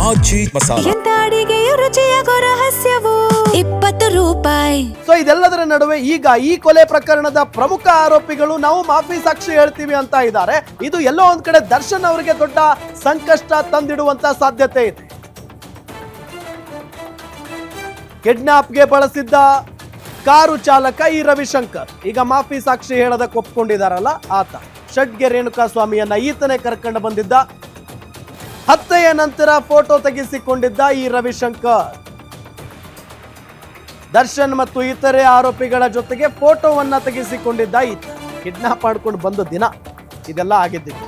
ಆಚಿ ಮಸಾಲ. ಎಂತ ಅಡಿಗೆಯ ರುಚಿಯಾಗೋ ರಹಸ್ಯವು 20 ರೂಪಾಯಿ. ಸೊ ಇದೆಲ್ಲದರ ನಡುವೆ ಈಗ ಈ ಕೊಲೆ ಪ್ರಕರಣದ ಪ್ರಮುಖ ಆರೋಪಿಗಳು ನಾವು ಮಾಫಿ ಸಾಕ್ಷಿ ಹೇಳ್ತೀವಿ ಅಂತ ಇದ್ದಾರೆ. ಇದು ಎಲ್ಲೋ ಒಂದ್ ಕಡೆ ದರ್ಶನ್ ಅವರಿಗೆ ದೊಡ್ಡ ಸಂಕಷ್ಟ ತಂದಿಡುವಂತ ಸಾಧ್ಯತೆ ಇದೆ. ಕಿಡ್ನಾಪ್ಗೆ ಬಳಸಿದ್ದ ಕಾರು ಚಾಲಕ ಈ ರವಿಶಂಕರ್ ಈಗ ಮಾಫಿ ಸಾಕ್ಷಿ ಹೇಳೋದಕ್ಕೆ ಒಪ್ಕೊಂಡಿದ್ದಾರಲ್ಲ ಆತ. ಷಡ್ಗೆ ರೇಣುಕಾಸ್ವಾಮಿಯನ್ನ ಈತನೇ ಕರ್ಕೊಂಡು ಬಂದಿದ್ದ. ಹತ್ಯೆಯ ನಂತರ ಫೋಟೋ ತೆಗೆಸಿಕೊಂಡಿದ್ದ ಈ ರವಿಶಂಕರ್ ದರ್ಶನ್ ಮತ್ತು ಇತರೆ ಆರೋಪಿಗಳ ಜೊತೆಗೆ ಫೋಟೋವನ್ನ ತೆಗೆಸಿಕೊಂಡಿದ್ದ ಈತ. ಕಿಡ್ನಾಪ್ ಮಾಡ್ಕೊಂಡು ಬಂದ ದಿನ ಇದೆಲ್ಲ ಆಗಿದ್ದಿತ್ತು.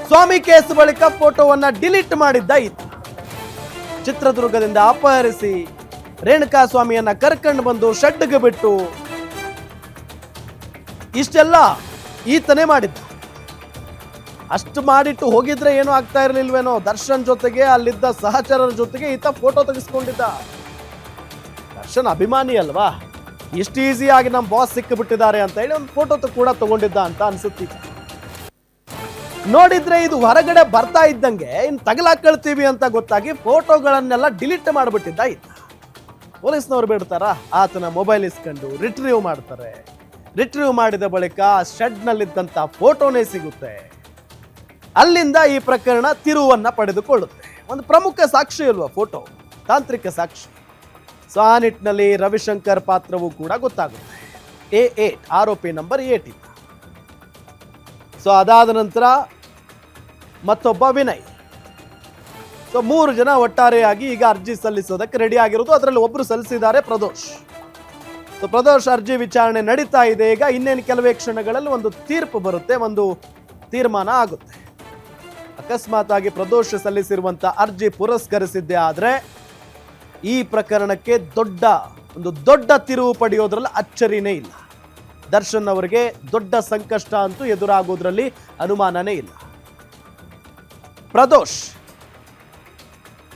ಸ್ವಾಮಿ ಕೇಸ್ ಬಳಿಕ ಫೋಟೋವನ್ನ ಡಿಲೀಟ್ ಮಾಡಿದ್ದ ಈತ. ಚಿತ್ರದುರ್ಗದಿಂದ ಅಪಹರಿಸಿ ರೇಣುಕಾಸ್ವಾಮಿಯನ್ನ ಕರ್ಕೊಂಡು ಬಂದು ಶೆಡ್ಗೆ ಬಿಟ್ಟು ಇಷ್ಟೆಲ್ಲ ಈತನೇ ಮಾಡಿದ್ದ. ಅಷ್ಟು ಮಾಡಿಟ್ಟು ಹೋಗಿದ್ರೆ ಏನೂ ಆಗ್ತಾ ಇರಲಿಲ್ವೇನೋ. ದರ್ಶನ್ ಜೊತೆಗೆ ಅಲ್ಲಿದ್ದ ಸಹಚರರ ಜೊತೆಗೆ ಈತ ಫೋಟೋ ತೆಗೆಸ್ಕೊಂಡಿದ್ದ. ದರ್ಶನ್ ಅಭಿಮಾನಿ ಅಲ್ವಾ, ಇಷ್ಟು ಈಸಿಯಾಗಿ ನಮ್ಮ ಬಾಸ್ ಸಿಕ್ಕಿಬಿಟ್ಟಿದ್ದಾರೆ ಅಂತ ಹೇಳಿ ಒಂದು ಫೋಟೋ ಕೂಡ ತಗೊಂಡಿದ್ದ ಅಂತ ಅನ್ಸುತ್ತೆ. ನೋಡಿದ್ರೆ ಇದು ಹೊರಗಡೆ ಬರ್ತಾ ಇದ್ದಂಗೆ ಇನ್ನು ತಗಲಾಕಳ್ತೀವಿ ಅಂತ ಗೊತ್ತಾಗಿ ಫೋಟೋಗಳನ್ನೆಲ್ಲ ಡಿಲೀಟ್ ಮಾಡಿಬಿಟ್ಟಿದ್ದ ಈತ. ಪೊಲೀಸ್ನವ್ರು ಬಿಡ್ತಾರ, ಆತನ ಮೊಬೈಲ್ ಇಸ್ಕೊಂಡು ರಿಟ್ರೀವ್ ಮಾಡ್ತಾರೆ. ರಿಟ್ರೀವ್ ಮಾಡಿದ ಬಳಿಕ ಶೆಡ್ನಲ್ಲಿದ್ದಂಥ ಫೋಟೋನೇ ಸಿಗುತ್ತೆ. ಅಲ್ಲಿಂದ ಈ ಪ್ರಕರಣ ತಿರುವನ್ನ ಪಡೆದುಕೊಳ್ಳುತ್ತೆ. ಒಂದು ಪ್ರಮುಖ ಸಾಕ್ಷಿ ಅಲ್ವಾ ಫೋಟೋ, ತಾಂತ್ರಿಕ ಸಾಕ್ಷಿ. ಸೊ ಆ ನಿಟ್ಟಿನಲ್ಲಿ ರವಿಶಂಕರ್ ಪಾತ್ರವೂ ಕೂಡ ಗೊತ್ತಾಗುತ್ತೆ. A8 ಆರೋಪಿ ನಂಬರ್ 8 ಇದ್ದ. ಸೊ ಅದಾದ ನಂತರ ಮತ್ತೊಬ್ಬ ವಿನಯ್. ಸೊ 3 ಜನ ಒಟ್ಟಾರೆಯಾಗಿ ಈಗ ಅರ್ಜಿ ಸಲ್ಲಿಸೋದಕ್ಕೆ ರೆಡಿ ಆಗಿರೋದು. ಅದರಲ್ಲಿ ಒಬ್ಬರು ಸಲ್ಲಿಸಿದ್ದಾರೆ, ಪ್ರದೋಷ್. ಸೊ ಪ್ರದೋಷ್ ಅರ್ಜಿ ವಿಚಾರಣೆ ನಡೀತಾ ಇದೆ ಈಗ. ಇನ್ನೇನು ಕೆಲವೇ ಕ್ಷಣಗಳಲ್ಲಿ ಒಂದು ತೀರ್ಪು ಬರುತ್ತೆ, ಒಂದು ತೀರ್ಮಾನ ಆಗುತ್ತೆ. ಅಕಸ್ಮಾತ್ ಆಗಿ ಪ್ರದೋಷ್ ಸಲ್ಲಿಸಿರುವಂತ ಅರ್ಜಿ ಪುರಸ್ಕರಿಸಿದ್ದೇ ಆದ್ರೆ ಈ ಪ್ರಕರಣಕ್ಕೆ ದೊಡ್ಡ ತಿರುವು ಪಡೆಯೋದ್ರಲ್ಲಿ ಅಚ್ಚರಿನೇ ಇಲ್ಲ. ದರ್ಶನ್ ಅವರಿಗೆ ದೊಡ್ಡ ಸಂಕಷ್ಟ ಅಂತೂ ಎದುರಾಗೋದ್ರಲ್ಲಿ ಅನುಮಾನನೇ ಇಲ್ಲ. ಪ್ರದೋಷ್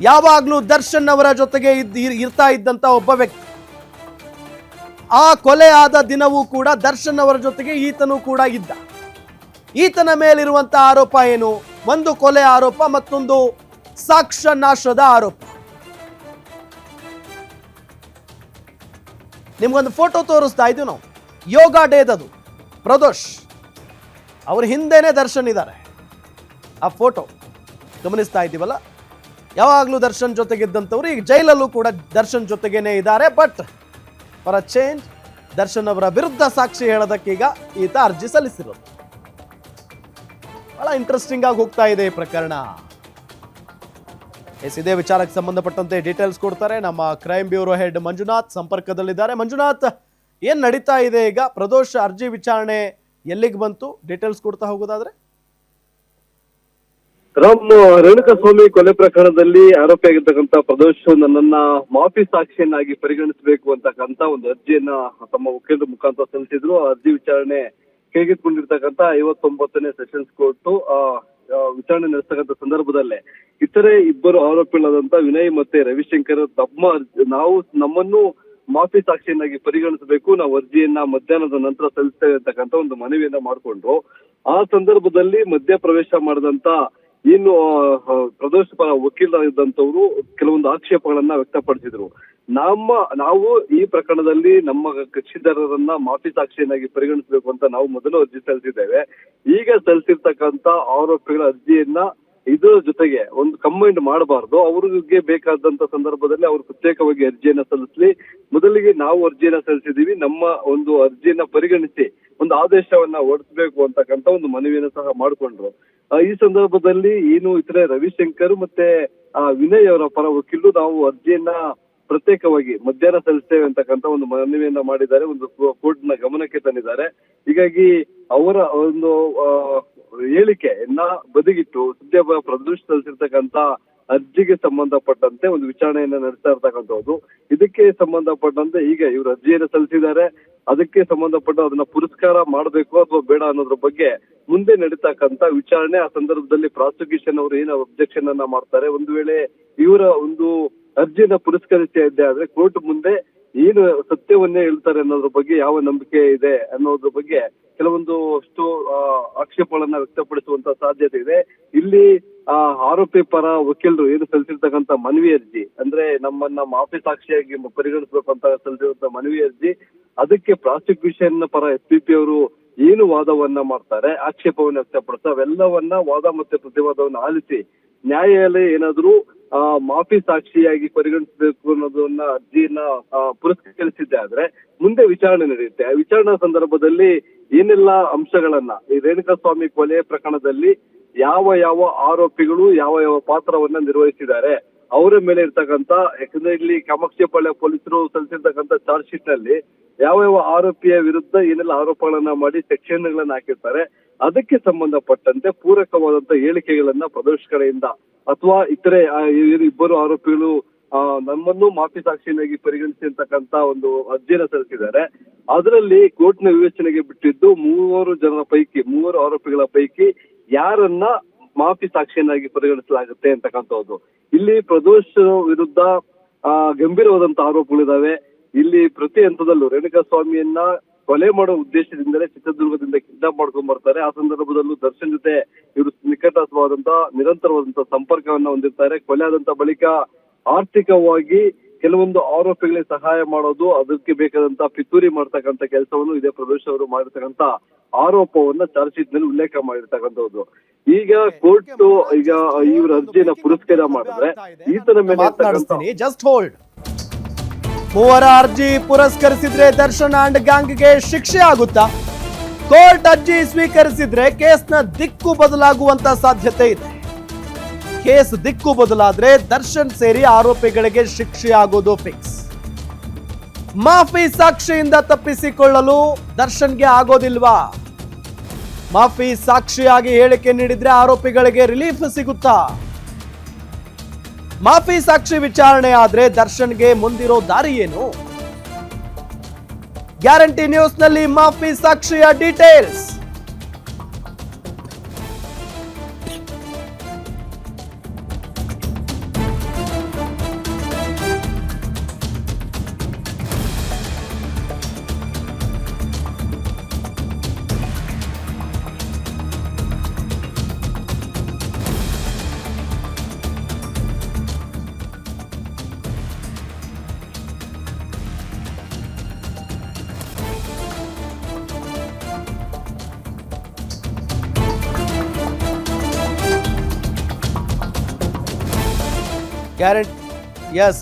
ಯಾವಾಗ್ಲೂ ದರ್ಶನ್ ಅವರ ಜೊತೆಗೆ ಇರ್ತಾ ಇದ್ದಂತ ಒಬ್ಬ ವ್ಯಕ್ತಿ. ಆ ಕೊಲೆ ಆದ ದಿನವೂ ಕೂಡ ದರ್ಶನ್ ಅವರ ಜೊತೆಗೆ ಈತನೂ ಕೂಡ ಇದ್ದ. ಈತನ ಮೇಲಿರುವಂತ ಆರೋಪ ಏನು? ಒಂದು ಕೊಲೆ ಆರೋಪ, ಮತ್ತೊಂದು ಸಾಕ್ಷ್ಯ ನಾಶದ ಆರೋಪ. ನಿಮ್ಗೊಂದು ಫೋಟೋ ತೋರಿಸ್ತಾ ಇದ್ದೀವಿ ನಾವು, ಯೋಗ ಡೇದದು. ಪ್ರದೋಷ್ ಅವ್ರ ಹಿಂದೆನೆ ದರ್ಶನ್ ಇದ್ದಾರೆ. ಆ ಫೋಟೋ ಗಮನಿಸ್ತಾ ಇದ್ದೀವಲ್ಲ, ಯಾವಾಗಲೂ ದರ್ಶನ್ ಜೊತೆಗಿದ್ದಂಥವ್ರು ಈಗ ಜೈಲಲ್ಲೂ ಕೂಡ ದರ್ಶನ್ ಜೊತೆಗೇನೆ ಇದ್ದಾರೆ. But for a change Darshan ಅವರ ವಿರುದ್ಧ ಸಾಕ್ಷಿ ಹೇಳೋದಕ್ಕೆ ಈಗ ಈತ ಅರ್ಜಿ ಸಲ್ಲಿಸಿರೋದು. ಬಹಳ ಇಂಟ್ರೆಸ್ಟಿಂಗ್ ಆಗಿ ಹೋಗ್ತಾ ಇದೆ ಈ ಪ್ರಕರಣ. ಇದೇ ವಿಚಾರಕ್ಕೆ ಸಂಬಂಧಪಟ್ಟಂತೆ ಡೀಟೇಲ್ಸ್ ಕೊಡ್ತಾರೆ ನಮ್ಮ ಕ್ರೈಮ್ ಬ್ಯೂರೋ ಹೆಡ್ ಮಂಜುನಾಥ್ ಸಂಪರ್ಕದಲ್ಲಿದ್ದಾರೆ. ಮಂಜುನಾಥ್, ಏನ್ ನಡೀತಾ ಇದೆ ಈಗ? ಪ್ರದೋಷ್ ಅರ್ಜಿ ವಿಚಾರಣೆ ಎಲ್ಲಿಗೆ ಬಂತು? ಡೀಟೇಲ್ಸ್ ಕೊಡ್ತಾ ಹೋಗೋದಾದ್ರೆ. ರಾಮ್, ರೇಣುಕಾಸ್ವಾಮಿ ಕೊಲೆ ಪ್ರಕರಣದಲ್ಲಿ ಆರೋಪಿಯಾಗಿರ್ತಕ್ಕಂಥ ಪ್ರದೋಷ್ ನನ್ನನ್ನ ಮಾಫಿ ಸಾಕ್ಷಿಯನ್ನಾಗಿ ಪರಿಗಣಿಸಬೇಕು ಅಂತಕ್ಕಂಥ ಒಂದು ಅರ್ಜಿಯನ್ನ ತಮ್ಮ ವಕೀಲರ ಮುಖಾಂತರ ಸಲ್ಲಿಸಿದ್ರು. ಆ ಅರ್ಜಿ ವಿಚಾರಣೆ ಕೈಗೆತ್ತಿಕೊಂಡಿರ್ತಕ್ಕಂಥ 59ನೇ ಸೆಷನ್ಸ್ ಕೋರ್ಟ್ ವಿಚಾರಣೆ ನಡೆಸ್ತಕ್ಕಂಥ ಸಂದರ್ಭದಲ್ಲೇ ಇತರೆ ಇಬ್ಬರು ಆರೋಪಿಗಳಾದಂತ ವಿನಯ್ ಮತ್ತೆ ರವಿಶಂಕರ್ ನಮ್ಮನ್ನು ಮಾಫಿ ಸಾಕ್ಷಿಯನ್ನಾಗಿ ಪರಿಗಣಿಸಬೇಕು, ನಾವು ಅರ್ಜಿಯನ್ನ ಮಧ್ಯಾಹ್ನದ ನಂತರ ಸಲ್ಲಿಸ್ತೇವೆ ಅಂತಕ್ಕಂಥ ಒಂದು ಮನವಿಯನ್ನ ಮಾಡಿಕೊಂಡ್ರು. ಆ ಸಂದರ್ಭದಲ್ಲಿ ಮಧ್ಯ ಪ್ರವೇಶ ಮಾಡಿದಂತ ಇನ್ನು ಪ್ರದೋಷ್ ಪರ ವಕೀಲರಾಗಿದ್ದಂಥವ್ರು ಕೆಲವೊಂದು ಆಕ್ಷೇಪಗಳನ್ನ ವ್ಯಕ್ತಪಡಿಸಿದ್ರು. ನಾವು ಈ ಪ್ರಕರಣದಲ್ಲಿ ನಮ್ಮ ಕಕ್ಷಿದಾರರನ್ನ ಮಾಫಿ ಸಾಕ್ಷಿಯನ್ನಾಗಿ ಪರಿಗಣಿಸಬೇಕು ಅಂತ ನಾವು ಮೊದಲು ಅರ್ಜಿ ಸಲ್ಲಿಸಿದ್ದೇವೆ. ಈಗ ಸಲ್ಲಿಸಿರ್ತಕ್ಕಂಥ ಆರೋಪಿಗಳ ಅರ್ಜಿಯನ್ನ ಇದರ ಜೊತೆಗೆ ಒಂದು ಕಂಬೈಂಡ್ ಮಾಡಬಾರ್ದು, ಅವ್ರಿಗೆ ಬೇಕಾದಂತ ಸಂದರ್ಭದಲ್ಲಿ ಅವರು ಪ್ರತ್ಯೇಕವಾಗಿ ಅರ್ಜಿಯನ್ನ ಸಲ್ಲಿಸಲಿ. ಮೊದಲಿಗೆ ನಾವು ಅರ್ಜಿಯನ್ನ ಸಲ್ಲಿಸಿದೀವಿ, ನಮ್ಮ ಒಂದು ಅರ್ಜಿಯನ್ನ ಪರಿಗಣಿಸಿ ಒಂದು ಆದೇಶವನ್ನ ಹೊರಡಿಸಬೇಕು ಅಂತಕ್ಕಂಥ ಒಂದು ಮನವಿಯನ್ನು ಸಹ ಮಾಡಿಕೊಂಡ್ರು. ಈ ಸಂದರ್ಭದಲ್ಲಿ ಏನು ಇತರೆ ರವಿಶಂಕರ್ ಮತ್ತೆ ವಿನಯ್ ಅವರ ಪರ ವಕೀಲರು ನಾವು ಅರ್ಜಿಯನ್ನ ಪ್ರತ್ಯೇಕವಾಗಿ ಮಧ್ಯಾಹ್ನ ಸಲ್ಲಿಸ್ತೇವೆ ಅಂತಕ್ಕಂಥ ಒಂದು ಮನವಿಯನ್ನ ಮಾಡಿದ್ದಾರೆ, ಒಂದು ಕೋರ್ಟ್ ನ ಗಮನಕ್ಕೆ ತಂದಿದ್ದಾರೆ. ಹೀಗಾಗಿ ಅವರ ಒಂದು ಹೇಳಿಕೆಯನ್ನ ಬದಿಗಿಟ್ಟು ಸದ್ಯ ಪ್ರದೋಷ್ ಸಲ್ಲಿಸಿರ್ತಕ್ಕಂಥ ಅರ್ಜಿಗೆ ಸಂಬಂಧಪಟ್ಟಂತೆ ಒಂದು ವಿಚಾರಣೆಯನ್ನ ನಡೆಸ್ತಾ ಇರ್ತಕ್ಕಂಥದ್ದು. ಇದಕ್ಕೆ ಸಂಬಂಧಪಟ್ಟಂತೆ ಈಗ ಇವರು ಅರ್ಜಿಯನ್ನು ಸಲ್ಲಿಸಿದ್ದಾರೆ, ಅದಕ್ಕೆ ಸಂಬಂಧಪಟ್ಟ ಅದನ್ನ ಪುರಸ್ಕಾರ ಮಾಡಬೇಕು ಅಥವಾ ಬೇಡ ಅನ್ನೋದ್ರ ಬಗ್ಗೆ ಮುಂದೆ ನಡೀತಕ್ಕಂತ ವಿಚಾರಣೆ. ಆ ಸಂದರ್ಭದಲ್ಲಿ ಪ್ರಾಸಿಕ್ಯೂಷನ್ ಅವರು ಏನು ಅಬ್ಜೆಕ್ಷನ್ ಅನ್ನ ಮಾಡ್ತಾರೆ, ಒಂದು ವೇಳೆ ಇವರ ಒಂದು ಅರ್ಜಿಯನ್ನ ಪುರಸ್ಕರಿಸಿದ್ದೆ ಆದ್ರೆ ಕೋರ್ಟ್ ಮುಂದೆ ಏನು ಸತ್ಯವನ್ನೇ ಹೇಳ್ತಾರೆ ಅನ್ನೋದ್ರ ಬಗ್ಗೆ ಯಾವ ನಂಬಿಕೆ ಇದೆ ಅನ್ನೋದ್ರ ಬಗ್ಗೆ ಕೆಲವೊಂದಷ್ಟು ಆಕ್ಷೇಪಗಳನ್ನ ವ್ಯಕ್ತಪಡಿಸುವಂತ ಸಾಧ್ಯತೆ ಇದೆ. ಇಲ್ಲಿ ಆರೋಪಿ ಪರ ವಕೀಲರು ಏನು ಸಲ್ಲಿಸಿರ್ತಕ್ಕಂಥ ಮನವಿ ಅರ್ಜಿ, ಅಂದ್ರೆ ನಮ್ಮನ್ನ ಮಾಫಿ ಸಾಕ್ಷಿಯಾಗಿ ಪರಿಗಣಿಸಬೇಕು ಅಂತ ಸಲ್ಲಿಸಿರುವಂತ ಮನವಿ ಅರ್ಜಿ, ಅದಕ್ಕೆ ಪ್ರಾಸಿಕ್ಯೂಷನ್ ಪರ SPP ಅವರು ಏನು ವಾದವನ್ನ ಮಾಡ್ತಾರೆ, ಆಕ್ಷೇಪವನ್ನು ವ್ಯಕ್ತಪಡಿಸ್ತಾರೆ, ಅವೆಲ್ಲವನ್ನ ವಾದ ಮತ್ತೆ ಪ್ರತಿವಾದವನ್ನು ಆಲಿಸಿ ನ್ಯಾಯಾಲಯ ಏನಾದ್ರೂ ಮಾಫಿ ಸಾಕ್ಷಿಯಾಗಿ ಪರಿಗಣಿಸಬೇಕು ಅನ್ನೋದನ್ನ ಅರ್ಜಿಯನ್ನ ಪುರಸ್ಕರಿಸಿದ್ದೆ ಆದ್ರೆ ಮುಂದೆ ವಿಚಾರಣೆ ನಡೆಯುತ್ತೆ. ಆ ವಿಚಾರಣಾ ಸಂದರ್ಭದಲ್ಲಿ ಏನೆಲ್ಲ ಅಂಶಗಳನ್ನ ಈ ರೇಣುಕಾಸ್ವಾಮಿ ಕೊಲೆ ಪ್ರಕರಣದಲ್ಲಿ ಯಾವ ಯಾವ ಆರೋಪಿಗಳು ಯಾವ ಯಾವ ಪಾತ್ರವನ್ನ ನಿರ್ವಹಿಸಿದ್ದಾರೆ, ಅವರ ಮೇಲೆ ಇರ್ತಕ್ಕಂಥ, ಯಾಕಂದ್ರೆ ಇಲ್ಲಿ ಕಾಮಾಕ್ಷಿಪಾಳ್ಯ ಪೊಲೀಸರು ಸಲ್ಲಿಸಿರ್ತಕ್ಕಂಥ ಚಾರ್ಜ್ ಶೀಟ್ ನಲ್ಲಿ ಯಾವ ಯಾವ ಆರೋಪಿಯ ವಿರುದ್ಧ ಏನೆಲ್ಲ ಆರೋಪಗಳನ್ನ ಮಾಡಿ ಸೆಕ್ಷನ್ಗಳನ್ನ ಹಾಕಿರ್ತಾರೆ, ಅದಕ್ಕೆ ಸಂಬಂಧಪಟ್ಟಂತೆ ಪೂರಕವಾದಂತ ಹೇಳಿಕೆಗಳನ್ನ ಪ್ರದೋಷ್ ಕಡೆಯಿಂದ ಅಥವಾ ಇತರೆ ಇಬ್ಬರು ಆರೋಪಿಗಳು ನಮ್ಮನ್ನು ಮಾಫಿ ಸಾಕ್ಷಿಯಾಗಿ ಪರಿಗಣಿಸಿ ಅಂತಕ್ಕಂತ ಒಂದು ಅರ್ಜಿಯನ್ನು ಸಲ್ಲಿಸಿದ್ದಾರೆ. ಅದರಲ್ಲಿ ಕೋರ್ಟ್ನ ವಿವೇಚನೆಗೆ ಬಿಟ್ಟಿದ್ದು ಮೂವರು ಆರೋಪಿಗಳ ಪೈಕಿ ಯಾರನ್ನ ಮಾಫಿ ಸಾಕ್ಷಿಯನ್ನಾಗಿ ಪರಿಗಣಿಸಲಾಗುತ್ತೆ ಅಂತಕ್ಕಂಥದ್ದು. ಇಲ್ಲಿ ಪ್ರದೋಷ್ ವಿರುದ್ಧ ಗಂಭೀರವಾದಂತಹ ಆರೋಪಗಳಿದಾವೆ. ಇಲ್ಲಿ ಪ್ರತಿ ಹಂತದಲ್ಲೂ ರೇಣುಕಾಸ್ವಾಮಿಯನ್ನ ಕೊಲೆ ಮಾಡೋ ಉದ್ದೇಶದಿಂದಲೇ ಚಿತ್ರದುರ್ಗದಿಂದ ಕಿಡ್ನಾಪ್ ಮಾಡ್ಕೊಂಡ್ ಬರ್ತಾರೆ. ಆ ಸಂದರ್ಭದಲ್ಲೂ ದರ್ಶನ್ ಜೊತೆ ಇವರು ನಿರಂತರವಾದಂತ ಸಂಪರ್ಕವನ್ನ ಹೊಂದಿರ್ತಾರೆ. ಕೊಲೆ ಆದಂತ ಬಳಿಕ ಆರ್ಥಿಕವಾಗಿ ಕೆಲವೊಂದು ಆರೋಪಿಗಳಿಗೆ ಸಹಾಯ ಮಾಡೋದು, ಅದಕ್ಕೆ ಬೇಕಾದಂತ ಪಿತೂರಿ ಮಾಡ್ತಕ್ಕಂಥ ಕೆಲಸವನ್ನು ಇದೇ ಪ್ರದೋಷ್ ಅವರು ಮಾಡಿರ್ತಕ್ಕಂಥ ಆರೋಪವನ್ನ ಚಾರ್ಜ್ ಶೀಟ್ ನಲ್ಲಿ ಉಲ್ಲೇಖ ಮಾಡಿರ್ತಕ್ಕಂಥದ್ದು. ಈಗ ಕೋರ್ಟ್ ಈಗ ಇವ್ರ ಅರ್ಜಿಯನ್ನ ಪುರಸ್ಕಾರ ಮಾಡಿದ್ರೆ ಈತನ ಮೇಲೆ ಜಸ್ಟ್ ಹೋಲ್ಡ್, ಮೂವರ ಅರ್ಜಿ ಪುರಸ್ಕರಿಸಿದ್ರೆ ದರ್ಶನ್ ಅಂಡ್ ಗ್ಯಾಂಗ್ಗೆ ಶಿಕ್ಷೆ ಆಗುತ್ತಾ? ಕೋರ್ಟ್ ಅರ್ಜಿ ಸ್ವೀಕರಿಸಿದ್ರೆ ಕೇಸ್ನ ದಿಕ್ಕು ಬದಲಾಗುವಂತ ಸಾಧ್ಯತೆ ಇದೆ. ಕೇಸ್ ದಿಕ್ಕು ಬದಲಾದ್ರೆ ದರ್ಶನ್ ಸೇರಿ ಆರೋಪಿಗಳಿಗೆ ಶಿಕ್ಷೆ ಆಗೋದು ಫಿಕ್ಸ್. ಮಾಫಿ ಸಾಕ್ಷಿಯಿಂದ ತಪ್ಪಿಸಿಕೊಳ್ಳಲು ದರ್ಶನ್ಗೆ ಆಗೋದಿಲ್ವಾ? ಮಾಫಿ ಸಾಕ್ಷಿಯಾಗಿ ಹೇಳಿಕೆ ನೀಡಿದ್ರೆ ಆರೋಪಿಗಳಿಗೆ ರಿಲೀಫ್ ಸಿಗುತ್ತಾ? ಮಾಫಿ ಸಾಕ್ಷಿ ವಿಚಾರಣೆ ಆದ್ರೆ ದರ್ಶನ್ಗೆ ಮುಂದಿರೋ ದಾರಿ ಏನು? ಗ್ಯಾರಂಟಿ ನ್ಯೂಸ್ ನಲ್ಲಿ ಮಾಫಿ ಸಾಕ್ಷಿಯ ಡೀಟೇಲ್ಸ್.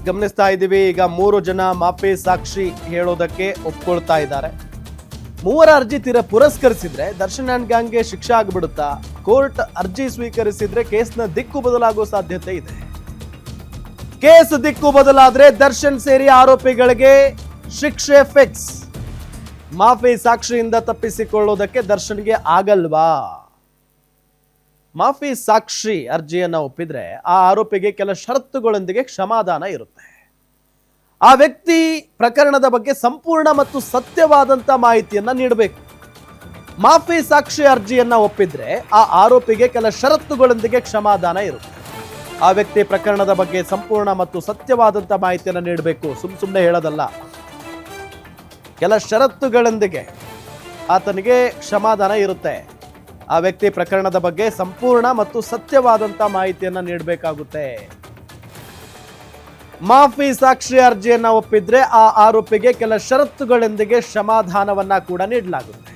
ಗಮನಿಸ್ತಾ ಇದ್ದೀವಿ. ಈಗ 3 ಜನ ಮಾಫಿ ಸಾಕ್ಷಿ ಹೇಳೋದಕ್ಕೆ ಒಪ್ಕೊಳ್ತಾ ಇದ್ದಾರೆ. ಮೂವರ ಅರ್ಜಿ ಪುರಸ್ಕರಿಸಿದ್ರೆ ದರ್ಶನ್ ಅಂಡ್ ಗ್ಯಾಂಗ್ಗೆ ಶಿಕ್ಷೆ ಆಗ್ಬಿಡುತ್ತಾ? ಕೋರ್ಟ್ ಅರ್ಜಿ ಸ್ವೀಕರಿಸಿದ್ರೆ ಕೇಸ್ನ ದಿಕ್ಕು ಬದಲಾಗೋ ಸಾಧ್ಯತೆ ಇದೆ. ಕೇಸ್ ದಿಕ್ಕು ಬದಲಾದ್ರೆ ದರ್ಶನ್ ಸೇರಿ ಆರೋಪಿಗಳಿಗೆ ಶಿಕ್ಷೆ ಫಿಕ್ಸ್. ಮಾಫಿ ಸಾಕ್ಷಿಯಿಂದ ತಪ್ಪಿಸಿಕೊಳ್ಳೋದಕ್ಕೆ ದರ್ಶನ್ಗೆ ಆಗಲ್ವಾ? ಮಾಫಿ ಸಾಕ್ಷಿ ಅರ್ಜಿಯನ್ನ ಒಪ್ಪಿದ್ರೆ ಆ ಆರೋಪಿಗೆ ಕೆಲ ಷರತ್ತುಗಳೊಂದಿಗೆ ಕ್ಷಮಾದಾನ ಇರುತ್ತೆ. ಆ ವ್ಯಕ್ತಿ ಪ್ರಕರಣದ ಬಗ್ಗೆ ಸಂಪೂರ್ಣ ಮತ್ತು ಸತ್ಯವಾದಂತ ಮಾಹಿತಿಯನ್ನ ನೀಡಬೇಕು. ಮಾಫಿ ಸಾಕ್ಷಿ ಅರ್ಜಿಯನ್ನ ಒಪ್ಪಿದ್ರೆ ಆ ಆರೋಪಿಗೆ ಕೆಲ ಷರತ್ತುಗಳೊಂದಿಗೆ ಕ್ಷಮಾದಾನ ಇರುತ್ತೆ. ಆ ವ್ಯಕ್ತಿ ಪ್ರಕರಣದ ಬಗ್ಗೆ ಸಂಪೂರ್ಣ ಮತ್ತು ಸತ್ಯವಾದಂತ ಮಾಹಿತಿಯನ್ನ ನೀಡಬೇಕು, ಸುಮ್ಮನೆ ಹೇಳೋದಲ್ಲ. ಕೆಲ ಷರತ್ತುಗಳೊಂದಿಗೆ ಆತನಿಗೆ ಕ್ಷಮಾದಾನ ಇರುತ್ತೆ. ಆ ವ್ಯಕ್ತಿ ಪ್ರಕರಣದ ಬಗ್ಗೆ ಸಂಪೂರ್ಣ ಮತ್ತು ಸತ್ಯವಾದಂತ ಮಾಹಿತಿಯನ್ನ ನೀಡಬೇಕಾಗುತ್ತೆ. ಮಾಫಿ ಸಾಕ್ಷಿ ಅರ್ಜಿಯನ್ನ ಒಪ್ಪಿದ್ರೆ ಆ ಆರೋಪಿಗೆ ಕೆಲ ಷರತ್ತುಗಳೊಂದಿಗೆ ಕ್ಷಮಾದಾನವನ್ನ ಕೂಡ ನೀಡಲಾಗುತ್ತೆ.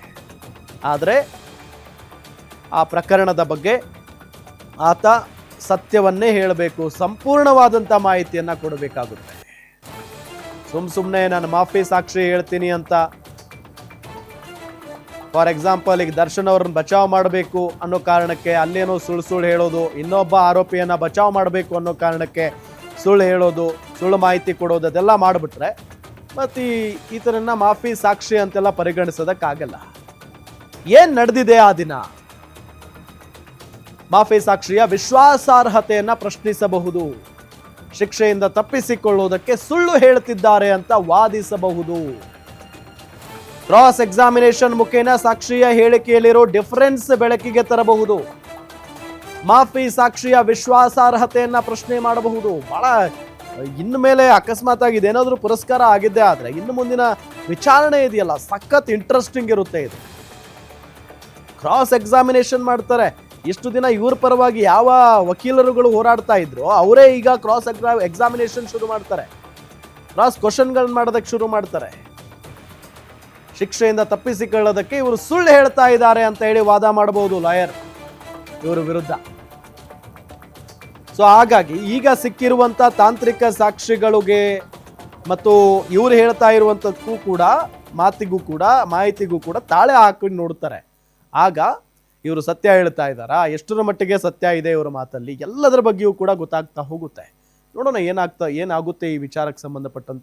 ಆದರೆ ಆ ಪ್ರಕರಣದ ಬಗ್ಗೆ ಆತ ಸತ್ಯವನ್ನೇ ಹೇಳಬೇಕು, ಸಂಪೂರ್ಣವಾದಂತ ಮಾಹಿತಿಯನ್ನ ಕೊಡಬೇಕಾಗುತ್ತೆ. ಸುಮ್ಮನೆ ನಾನು ಮಾಫಿ ಸಾಕ್ಷಿ ಹೇಳ್ತೀನಿ ಅಂತ, ಫಾರ್ ಎಕ್ಸಾಂಪಲ್ ಈಗ ದರ್ಶನ್ ಅವ್ರನ್ನ ಬಚಾವ್ ಮಾಡಬೇಕು ಅನ್ನೋ ಕಾರಣಕ್ಕೆ ಅಲ್ಲೇನೋ ಸುಳ್ಳು ಹೇಳೋದು, ಇನ್ನೊಬ್ಬ ಆರೋಪಿಯನ್ನ ಬಚಾವ್ ಮಾಡಬೇಕು ಅನ್ನೋ ಕಾರಣಕ್ಕೆ ಸುಳ್ಳು ಹೇಳೋದು, ಸುಳ್ಳು ಮಾಹಿತಿ ಕೊಡೋದು, ಅದೆಲ್ಲ ಮಾಡಿಬಿಟ್ರೆ ಮತ್ತೆ ಈತನನ್ನ ಮಾಫಿ ಸಾಕ್ಷಿ ಅಂತೆಲ್ಲ ಪರಿಗಣಿಸೋದಕ್ಕಾಗಲ್ಲ. ಏನ್ ನಡೆದಿದೆ ಆ ದಿನ? ಮಾಫಿ ಸಾಕ್ಷಿಯ ವಿಶ್ವಾಸಾರ್ಹತೆಯನ್ನ ಪ್ರಶ್ನಿಸಬಹುದು, ಶಿಕ್ಷೆಯಿಂದ ತಪ್ಪಿಸಿಕೊಳ್ಳುವುದಕ್ಕೆ ಸುಳ್ಳು ಹೇಳ್ತಿದ್ದಾರೆ ಅಂತ ವಾದಿಸಬಹುದು. ಕ್ರಾಸ್ ಎಕ್ಸಾಮಿನೇಷನ್ ಮುಖೇನ ಸಾಕ್ಷಿಯ ಹೇಳಿಕೆಯಲ್ಲಿರೋ ಡಿಫರೆನ್ಸ್ ಬೆಳಕಿಗೆ ತರಬಹುದು. ಮಾಫಿ ಸಾಕ್ಷಿಯ ವಿಶ್ವಾಸಾರ್ಹತೆಯನ್ನ ಪ್ರಶ್ನೆ ಮಾಡಬಹುದು. ಬಹಳ ಇನ್ನು ಮೇಲೆ ಅಕಸ್ಮಾತ್ ಆಗಿ ಇದೇನಾದ್ರೂ ಪುರಸ್ಕಾರ ಆಗಿದ್ದೇ ಆದ್ರೆ ಇನ್ನು ಮುಂದಿನ ವಿಚಾರಣೆ ಇದೆಯಲ್ಲ ಸಖತ್ ಇಂಟ್ರೆಸ್ಟಿಂಗ್ ಇರುತ್ತೆ ಇದು. ಕ್ರಾಸ್ ಎಕ್ಸಾಮಿನೇಷನ್ ಮಾಡ್ತಾರೆ. ಇಷ್ಟು ದಿನ ಇವ್ರ ಪರವಾಗಿ ಯಾವ ವಕೀಲರುಗಳು ಹೋರಾಡ್ತಾ ಇದ್ರು ಅವರೇ ಈಗ ಕ್ರಾಸ್ ಎಕ್ಸಾಮಿನೇಷನ್ ಶುರು ಮಾಡ್ತಾರೆ. ಕ್ರಾಸ್ ಕ್ವಶನ್ಗಳನ್ನ ಮಾಡೋದಕ್ಕೆ ಶುರು ಮಾಡ್ತಾರೆ. ಶಿಕ್ಷೆಯಿಂದ ತಪ್ಪಿಸಿಕೊಳ್ಳೋದಕ್ಕೆ ಇವರು ಸುಳ್ಳು ಹೇಳ್ತಾ ಇದ್ದಾರೆ ಅಂತ ಹೇಳಿ ವಾದ ಮಾಡಬಹುದು ಲಾಯರ್ ಇವರು ವಿರುದ್ಧ. ಸೊ ಹಾಗಾಗಿ ಈಗ ಸಿಕ್ಕಿರುವಂತ ತಾಂತ್ರಿಕ ಸಾಕ್ಷಿಗಳಿಗೆ ಮತ್ತು ಇವ್ರು ಹೇಳ್ತಾ ಇರುವಂತಕ್ಕೂ ಕೂಡ ಮಾಹಿತಿಗೂ ಕೂಡ ತಾಳೆ ಹಾಕೊಂಡು ನೋಡ್ತಾರೆ. ಆಗ ಇವರು ಸತ್ಯ ಹೇಳ್ತಾ ಇದ್ದಾರಾ, ಎಷ್ಟರ ಮಟ್ಟಿಗೆ ಸತ್ಯ ಇದೆ ಇವರ ಮಾತಲ್ಲಿ, ಎಲ್ಲದರ ಬಗ್ಗೆಯೂ ಕೂಡ ಗೊತ್ತಾಗ್ತಾ ಹೋಗುತ್ತೆ. ನೋಡೋಣ ಏನಾಗುತ್ತೆ ಈ ವಿಚಾರಕ್ಕೆ ಸಂಬಂಧಪಟ್ಟಂತೆ.